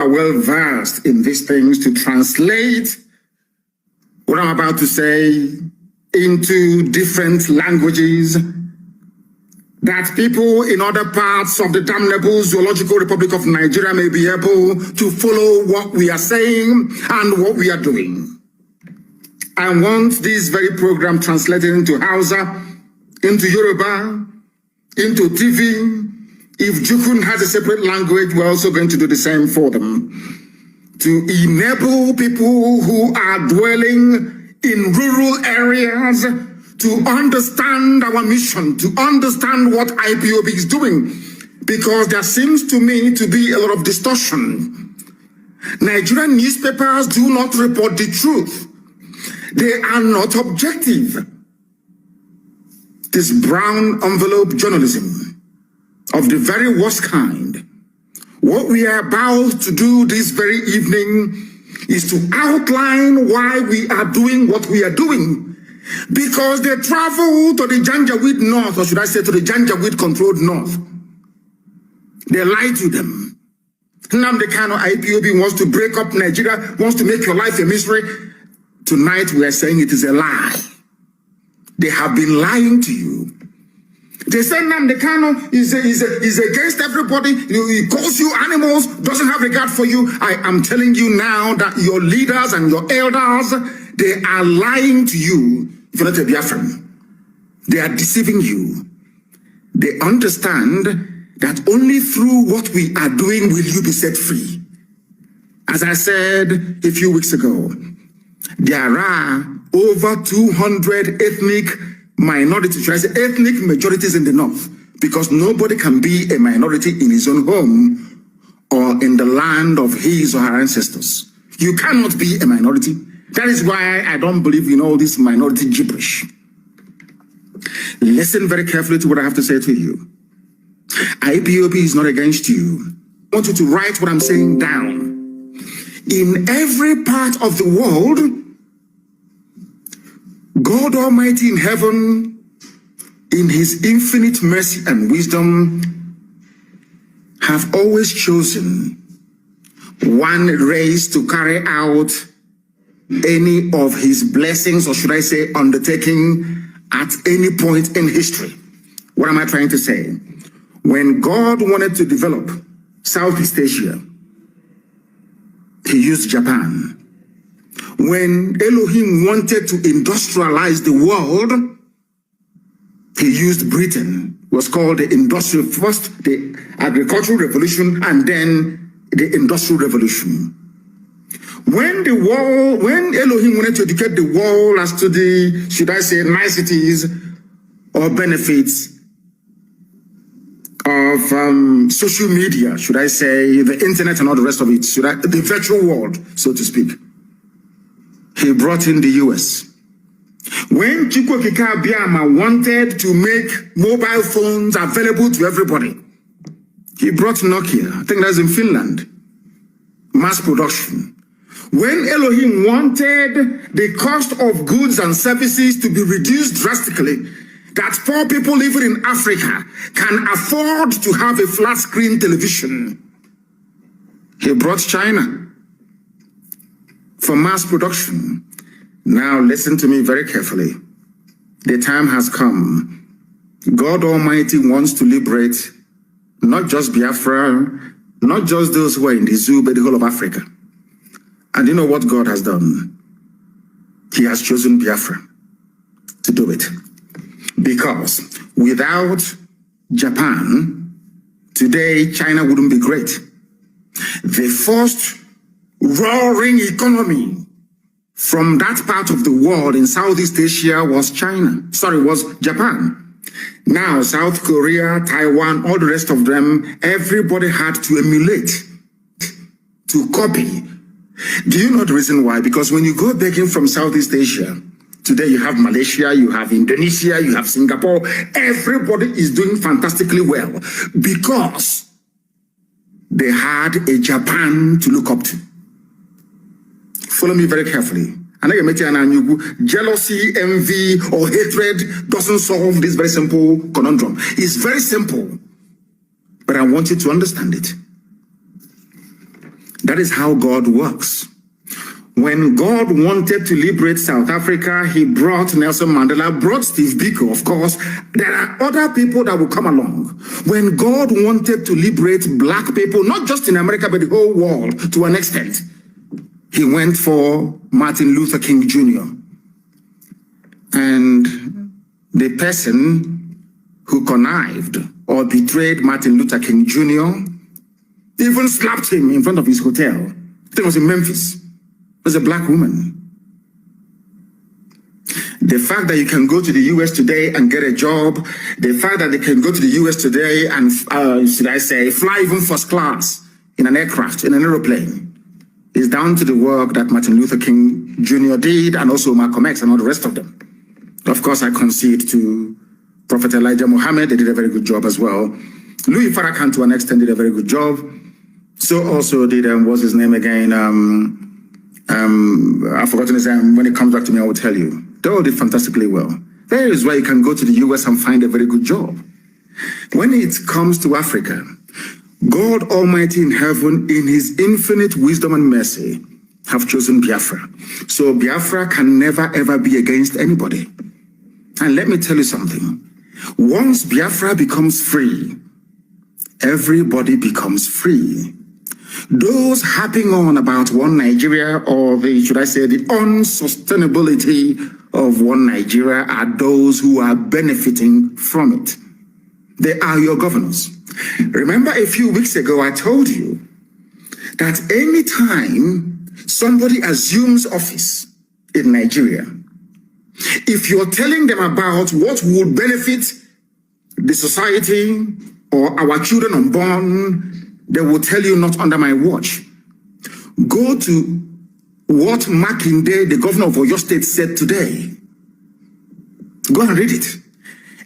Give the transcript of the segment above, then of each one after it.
are well versed in these things to translate what I'm about to say into different languages that people in other parts of the damnable Zoological Republic of Nigeria may be able to follow what we are saying and what we are doing. I want this very program translated into Hausa, into Yoruba, into TV. If Jukun has a separate language, we're also going to do the same for them, to enable people who are dwelling in rural areas to understand our mission, to understand what IPOB is doing, because there seems to me to be a lot of distortion. Nigerian newspapers do not report the truth. They are not objective. This brown envelope journalism of the very worst kind. What we are about to do this very evening is to outline why we are doing what we are doing. Because they travel to the Janjaweed North, or should I say to the Janjaweed controlled North. They lie to them. Nnamdi Kanu IPOB wants to break up Nigeria, wants to make your life a misery. Tonight we are saying it is a lie. They have been lying to you. They say Nnamdi Kanu is against everybody. He calls you animals, doesn't have regard for you. I am telling you now that your leaders and your elders, they are lying to you. If you're not a Biafran, they are deceiving you. They understand that only through what we are doing will you be set free. As I said a few weeks ago, there are over 200 ethnic minorities, should I say ethnic majorities in the North, because nobody can be a minority in his own home or in the land of his or her ancestors. You cannot be a minority. That is why I don't believe in all this minority gibberish. Listen very carefully to what I have to say to you. IPOB is not against you. I want you to write what I'm saying down. In every part of the world, God Almighty in heaven, in his infinite mercy and wisdom, have always chosen one race to carry out any of his blessings, or should I say undertaking, at any point in history. What am I trying to say? When God wanted to develop Southeast Asia, he used Japan. When Elohim wanted to industrialize the world, he used Britain. It was called the industrial, first the agricultural revolution and then the industrial revolution. When Elohim wanted to educate the world as to the, should I say, niceties or benefits of social media, should I say, the internet and all the rest of it, the virtual world, so to speak, he brought in the US. When Chukwuemeka Biama wanted to make mobile phones available to everybody, he brought Nokia. I think that's in Finland. Mass production. When Elohim wanted the cost of goods and services to be reduced drastically, that poor people living in Africa can afford to have a flat screen television, he brought China for mass production. Now listen to me very carefully. The time has come. God Almighty wants to liberate not just Biafra, not just those who are in the zoo, but the whole of Africa. And you know what God has done? He has chosen Biafra to do it. Because without Japan, today China wouldn't be great. The first roaring economy from that part of the world in Southeast Asia was was Japan. Now South Korea, Taiwan, all the rest of them, everybody had to emulate, to copy. Do you know the reason why? Because when you go begging from Southeast Asia, today you have Malaysia, you have Indonesia, you have Singapore, everybody is doing fantastically well because they had a Japan to look up to. Follow me very carefully. Jealousy, envy, or hatred doesn't solve this very simple conundrum. It's very simple, but I want you to understand it. That is how God works. When God wanted to liberate South Africa, he brought Nelson Mandela, brought Steve Biko, of course. There are other people that will come along. When God wanted to liberate black people, not just in America, but the whole world to an extent, he went for Martin Luther King Jr. And the person who connived or betrayed Martin Luther King Jr. even slapped him in front of his hotel. I think it was in Memphis. It was a black woman. The fact that you can go to the US today and get a job, the fact that they can go to the US today and, should I say, fly even first class in an aircraft, in an aeroplane, is down to the work that Martin Luther King Jr. did, and also Malcolm X and all the rest of them. Of course, I concede to Prophet Elijah Muhammad. They did a very good job as well. Louis Farrakhan, to an extent, did a very good job. So also did, what's his name again? I've forgotten his name. When it comes back to me, I will tell you. They all did fantastically well. There is why you can go to the US and find a very good job. When it comes to Africa, God Almighty in heaven, in his infinite wisdom and mercy, have chosen Biafra. So Biafra can never ever be against anybody. And let me tell you something. Once Biafra becomes free, everybody becomes free. Those harping on about one Nigeria, or the, should I say, the unsustainability of one Nigeria, are those who are benefiting from it. They are your governors. Remember a few weeks ago, I told you that anytime somebody assumes office in Nigeria, if you're telling them about what would benefit the society or our children unborn, they will tell you not under my watch. Go to what Makinde, the governor of Oyo State, said today. Go and read it.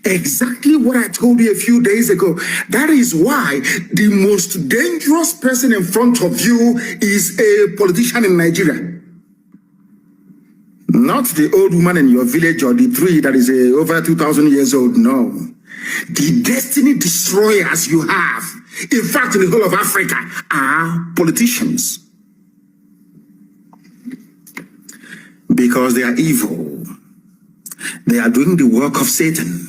Exactly what I told you a few days ago. That is why the most dangerous person in front of you is a politician in Nigeria. Not the old woman in your village or the tree that is over 2,000 years old, no. The destiny destroyers you have, in fact, in the whole of Africa, are politicians. Because they are evil. They are doing the work of Satan.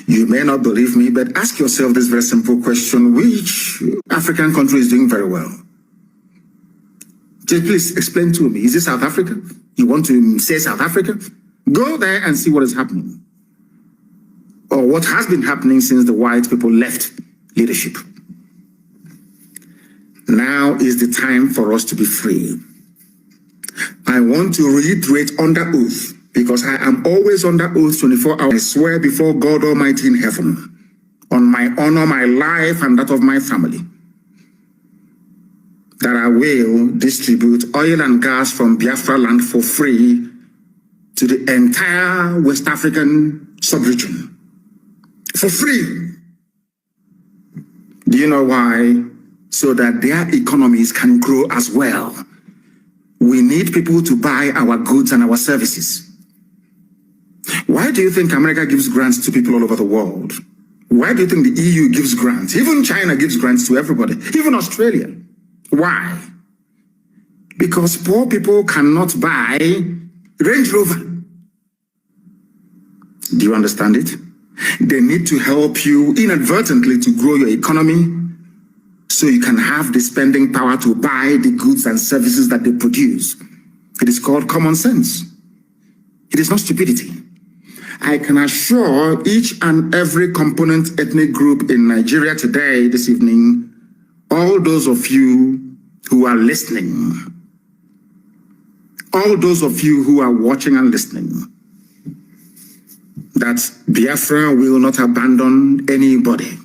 You may not believe me, but ask yourself this very simple question: which African country is doing very well? Just please explain to me. Is it South Africa? You want to say South Africa? Go there and see what is happening. Or what has been happening since the white people left leadership. Now is the time for us to be free. I want to reiterate under oath, because I am always under oath 24 hours. I swear before God Almighty in heaven, on my honor, my life, and that of my family, that I will distribute oil and gas from Biafra land for free to the entire West African sub-region. For free. Do you know why? So that their economies can grow as well. We need people to buy our goods and our services. Why do you think America gives grants to people all over the world? Why do you think the EU gives grants? Even China gives grants to everybody, even Australia. Why? Because poor people cannot buy Range Rover. Do you understand it? They need to help you inadvertently to grow your economy so you can have the spending power to buy the goods and services that they produce. It is called common sense. It is not stupidity. I can assure each and every component ethnic group in Nigeria today, this evening, all those of you who are listening, all those of you who are watching and listening, that Biafra will not abandon anybody.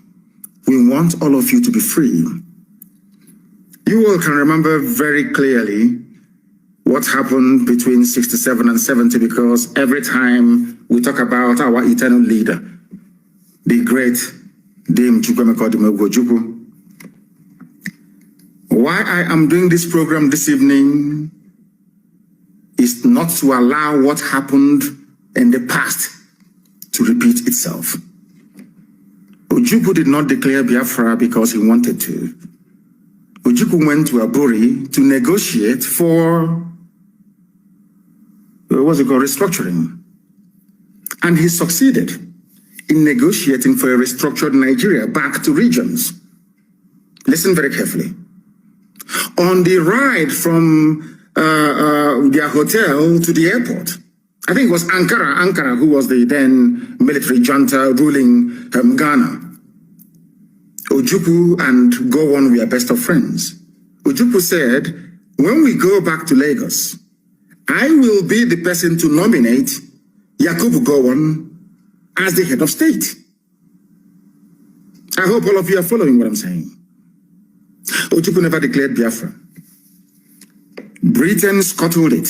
We want all of you to be free. You all can remember very clearly what happened between 67 and 70, because every time we talk about our eternal leader, the great Dame Chukwemeka Ojukwu, why I am doing this program this evening is not to allow what happened in the past to repeat itself. Ojukwu did not declare Biafra because he wanted to. Ojukwu went to Aburi to negotiate for, what's it called, restructuring. And he succeeded in negotiating for a restructured Nigeria back to regions. Listen very carefully. On the ride from their hotel to the airport, I think it was Ankara, who was the then military junta ruling Ghana. Ojukwu and Gowon were best of friends. Ojukwu said, when we go back to Lagos, I will be the person to nominate Yakubu Gowon as the head of state. I hope all of you are following what I'm saying. Ojukwu never declared Biafra. Britain scuttled it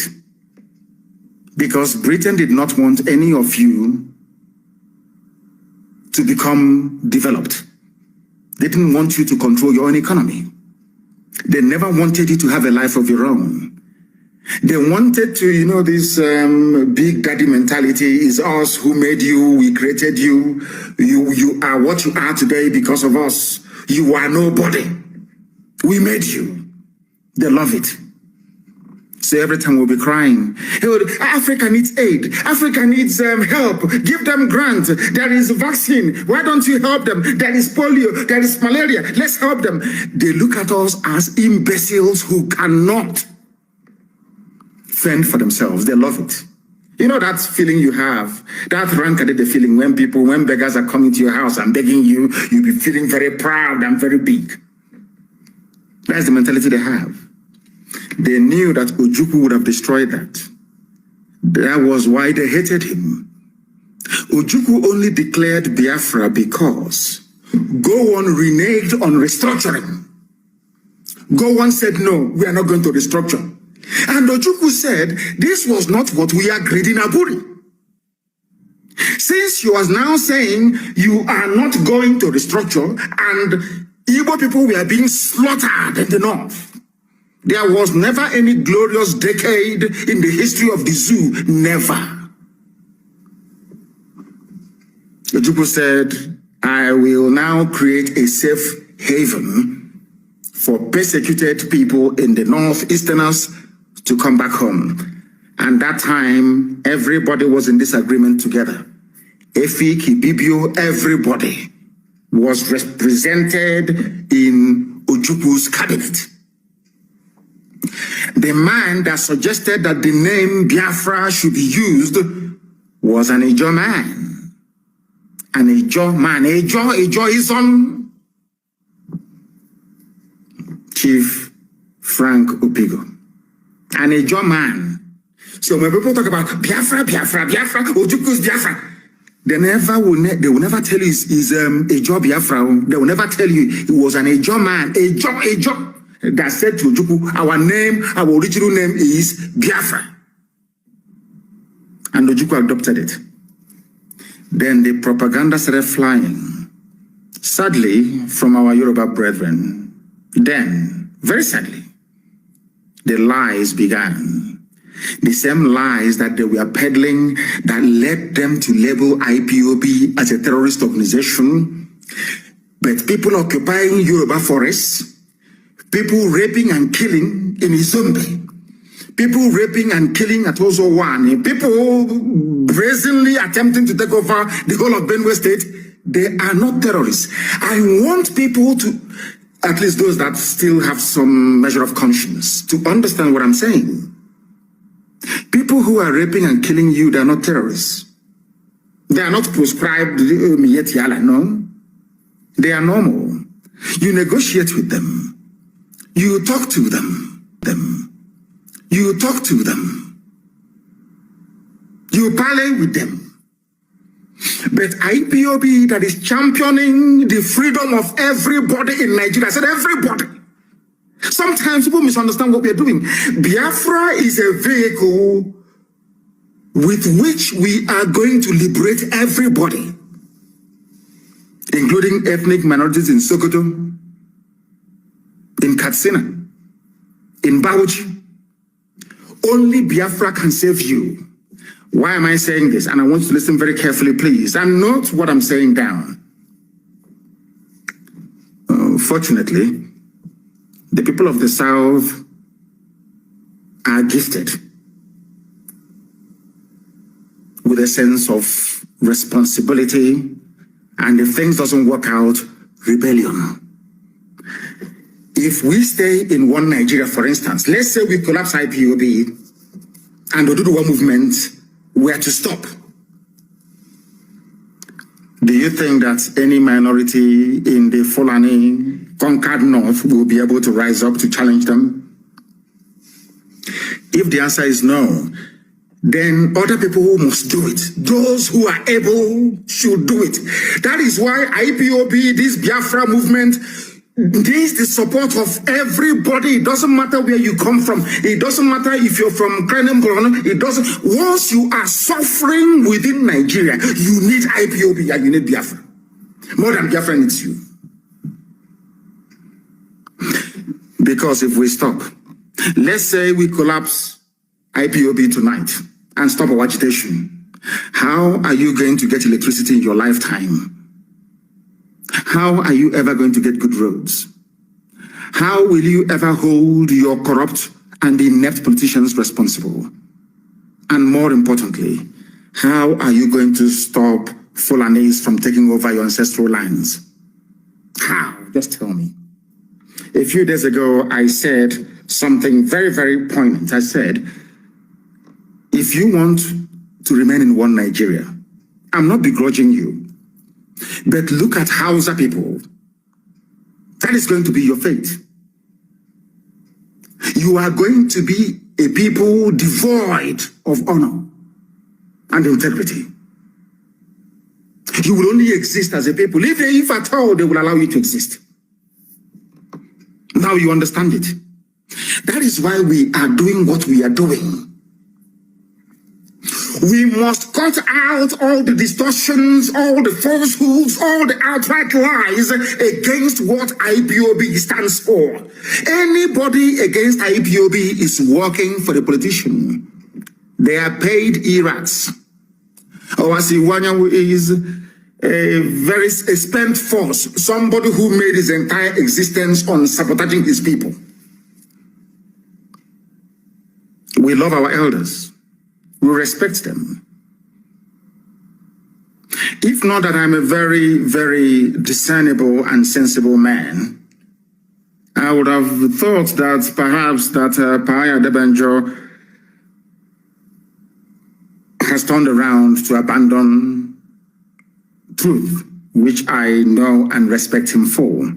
because Britain did not want any of you to become developed. They didn't want you to control your own economy. They never wanted you to have a life of your own. They wanted to, this big daddy mentality is us who made you, we created you. You are what you are today because of us. You are nobody. We made you. They love it. So every time we'll be crying, hey, Africa needs aid. Africa needs help. Give them grant. There is vaccine. Why don't you help them? There is polio. There is malaria. Let's help them. They look at us as imbeciles who cannot fend for themselves. They love it. You know that feeling you have, that rancadede feeling when beggars are coming to your house and begging you, you'll be feeling very proud and very big. That's the mentality they have. They knew that Ojukwu would have destroyed that. That was why they hated him. Ojukwu only declared Biafra because Gowon reneged on restructuring. Gowon said, no, we are not going to restructure. And Ojukwu said, this was not what we agreed in Aburi. Since you are now saying you are not going to restructure and Igbo people were being slaughtered in the north, there was never any glorious decade in the history of the zoo. Never. Ojukwu said, I will now create a safe haven for persecuted people in the northeasterners to come back home. And that time, everybody was in disagreement together. Efi, Kibibio, everybody was represented in Ojukwu's cabinet. The man that suggested that the name Biafra should be used was an Ijo man. An Ijo man. Ijoism. Chief Frank Upigo. An Ijo man. So when people talk about Biafra, Ojukwu's Biafra, they will never tell you he's Ijo Biafra. They will never tell you he was an Ijo man. Ijo. That said to Ojukwu, our original name is Biafra. And Ojukwu adopted it. Then the propaganda started flying. Sadly, from our Yoruba brethren. Then, very sadly, the lies began. The same lies that they were peddling that led them to label IPOB as a terrorist organization. But people occupying Yoruba forests, people raping and killing in Izumbe, people raping and killing at Ozo One, people brazenly attempting to take over the whole of Benue State, they are not terrorists. I want people to, at least those that still have some measure of conscience, to understand what I'm saying. People who are raping and killing you, they are not terrorists. They are not proscribed, no. They are normal. You negotiate with them. You talk to them. You talk to them. You parley with them. But IPOB that is championing the freedom of everybody in Nigeria, I said everybody. Sometimes people misunderstand what we are doing. Biafra is a vehicle with which we are going to liberate everybody, including ethnic minorities in Sokoto, in Katsina, in Bauchi. Only Biafra can save you. Why am I saying this? And I want you to listen very carefully, please, and note what I'm saying down. Fortunately, The people of the South are gifted with a sense of responsibility, and if things doesn't work out, rebellion. If we stay in one Nigeria, for instance, let's say we collapse IPOB and the Oduduwa movement were to stop. Do you think that any minority in the Fulani conquered North will be able to rise up to challenge them? If the answer is no, then other people who must do it, those who are able should do it. That is why IPOB, this Biafra movement, needs the support of everybody. It doesn't matter where you come from. It doesn't matter if you're from Krenembron. It doesn't. Once you are suffering within Nigeria, you need IPOB and you need Biafra. More than Biafra needs you. Because if we stop, let's say we collapse IPOB tonight and stop our agitation, how are you going to get electricity in your lifetime? How are you ever going to get good roads? How will you ever hold your corrupt and inept politicians responsible? And more importantly, how are you going to stop Fulanis from taking over your ancestral lands? How? Just tell me. A few days ago, I said something very, very poignant. I said, if you want to remain in one Nigeria, I'm not begrudging you, but look at Hausa people. That is going to be your fate. You are going to be a people devoid of honor and integrity. You will only exist as a people, if at all they will allow you to exist. Now you understand it. That is why we are doing what we are doing. We must cut out all the distortions, all the falsehoods, all the outright lies against what IPOB stands for. Anybody against IPOB is working for the politician. They are paid irats. Owasiwanya is a very spent force, somebody who made his entire existence on sabotaging his people. We love our elders. We respect them. If not that I'm a very, very discernible and sensible man, I would have thought that perhaps that Paya Debanjo has turned around to abandon truth, which I know and respect him for.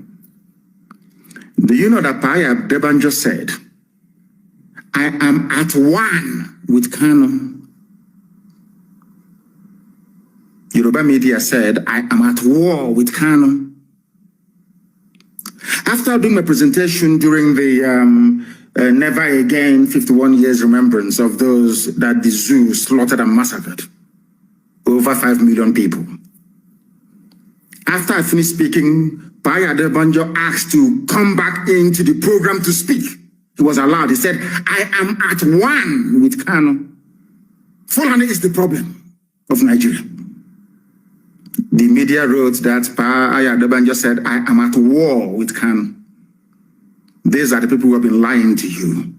Do you know that Paya Debanjo said, I am at one with Kanu? Yoruba media said, I am at war with Kanu. After doing my presentation during the Never Again 51 years remembrance of those that the zoo slaughtered and massacred, over 5 million people. After I finished speaking, Paya Debanjo asked to come back into the program to speak. He was allowed. He said, I am at one with Kanu. Fulani is the problem of Nigeria. The media wrote that Paya Debanjo said, I am at war with Kanu. These are the people who have been lying to you,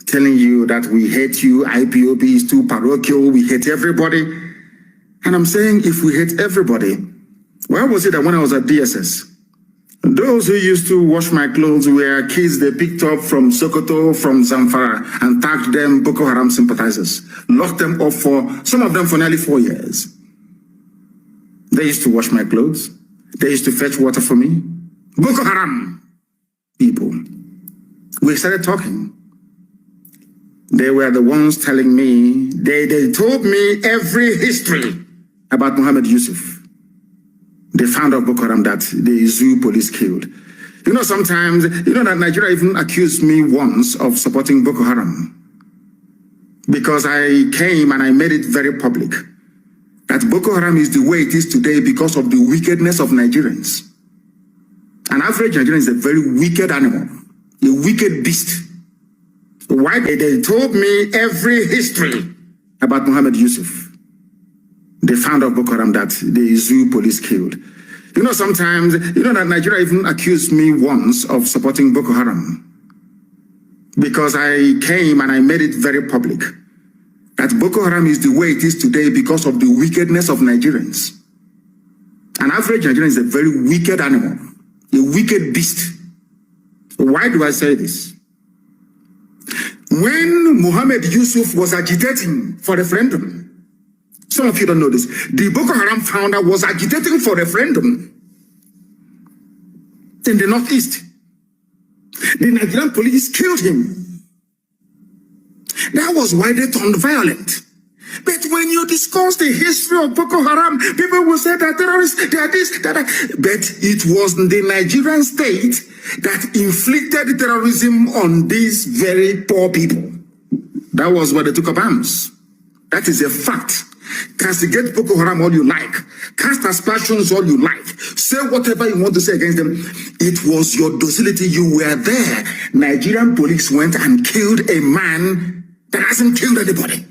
telling you that we hate you, IPOB is too parochial, we hate everybody. And I'm saying, if we hate everybody, why was it that when I was at DSS, those who used to wash my clothes were kids they picked up from Sokoto, from Zamfara, and tagged them Boko Haram sympathizers, locked them up for, some of them for nearly 4 years. They used to wash my clothes. They used to fetch water for me. Boko Haram people. We started talking. They were the ones telling me, they told me every history about Muhammad Yusuf, the founder of Boko Haram that the zoo police killed. You know, sometimes, you know that Nigeria even accused me once of supporting Boko Haram because I came and I made it very public that Boko Haram is the way it is today because of the wickedness of Nigerians. An average Nigerian is a very wicked animal, a wicked beast. Why? They told me every history about Muhammad Yusuf, the founder of Boko Haram that the zoo police killed. You know, sometimes, you know that Nigeria even accused me once of supporting Boko Haram. Because I came and I made it very public that Boko Haram is the way it is today because of the wickedness of Nigerians. An average Nigerian is a very wicked animal, a wicked beast. Why do I say this? When Muhammad Yusuf was agitating for referendum, some of you don't know this, the Boko Haram founder was agitating for referendum in the Northeast. The Nigerian police killed him. That was why they turned violent. But when you discuss the history of Boko Haram, people will say that terrorists, they are this, that. But it was the Nigerian state that inflicted terrorism on these very poor people. That was why they took up arms. That is a fact. Castigate Boko Haram all you like. Cast aspersions all you like. Say whatever you want to say against them. It was your docility. You were there. Nigerian police went and killed a man that hasn't killed anybody.